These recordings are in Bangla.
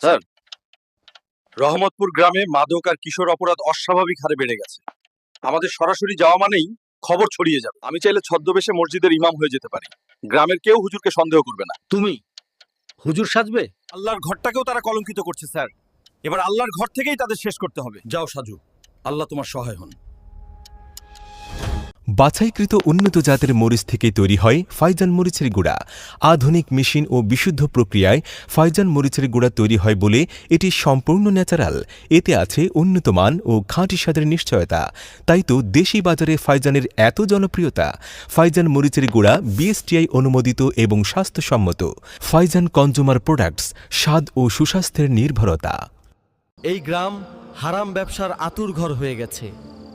স্যার, রহমতপুর গ্রামে মাদক আর কিশোর অপরাধ অস্বাভাবিক হারে বেড়ে গেছে। আমাদের সরাসরি যাওয়া মানেই খবর ছড়িয়ে যাবে। আমি চাইলে ছদ্মবেশে মসজিদের ইমাম হয়ে যেতে পারি। গ্রামের কেউ হুজুরকে সন্দেহ করবে না। তুমি হুজুর সাজবে? আল্লাহর ঘরটাকেও তারা কলঙ্কিত করছে স্যার। এবার আল্লাহর ঘর থেকেই তাদের শেষ করতে হবে। যাও সাজু, আল্লাহ তোমার সহায় হন। বাছাইকৃত উন্নত জাতের মরিচ থেকে তৈরি হয় ফাইজান মরিচের গুঁড়া। আধুনিক মেশিন ও বিশুদ্ধ প্রক্রিয়ায় ফাইজান মরিচের গুঁড়া তৈরি হয় বলে এটি সম্পূর্ণ ন্যাচারাল। এতে আছে উন্নত মান ও খাঁটি স্বাদের নিশ্চয়তা। তাই তো দেশি বাজারে ফাইজানের এত জনপ্রিয়তা। ফাইজান মরিচের গুঁড়া বিএসটিআই অনুমোদিত এবং স্বাস্থ্যসম্মত। ফাইজান কনজুমার প্রোডাক্টস, স্বাদ ও সুস্বাস্থ্যের নির্ভরতা। এই গ্রাম হারাম ব্যবসার আতুরঘর হয়ে গেছে।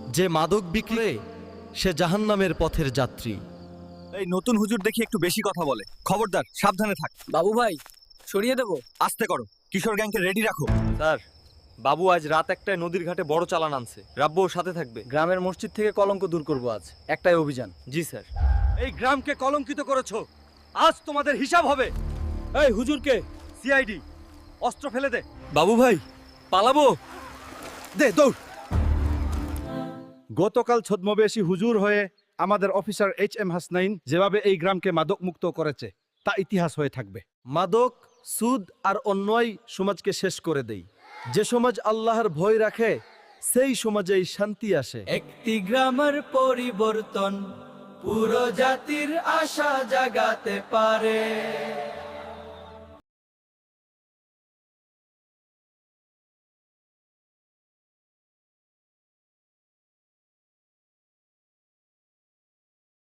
যে মাদক বিক্রে সে জাহান্নামের পথের যাত্রী। এই নতুন হুজুর দেখি একটু বেশি কথা বলে। খবরদার, সাবধানে থাক। বাবু ভাই, সরিয়ে দেবো? আস্তে করো, কিশোর গ্যাংকে রেডি রাখো। স্যার, বাবু আজ রাত একটায় নদীর ঘাটে বড় চালান আনছে। রাব্বুও সাথে থাকবে। গ্রামের মসজিদ থেকে কলঙ্ক দূর করবো আজ, একটাই অভিযান। জি স্যার। এই গ্রামকে কলঙ্কিত করেছো, আজ তোমাদের হিসাব হবে। এই হুজুরকে সিআইডি অস্ত্র ফেলে দে। বাবু ভাই, পালাবো। দে দৌড়। গতকাল ছদ্মবেশী হুজুর হয়ে আমাদের অফিসার HM হাসনাইন যেভাবে এই গ্রামকে মাদক মুক্ত করেছে তা ইতিহাস হয়ে থাকবে। মাদক, সুদ আর অন্যায় সমাজকে শেষ করে দেই। যে সমাজ আল্লাহর ভয় রাখে সেই সমাজেই শান্তি আসে। একটি গ্রামের পরিবর্তন পুরো জাতির আশা জাগাতে পারে।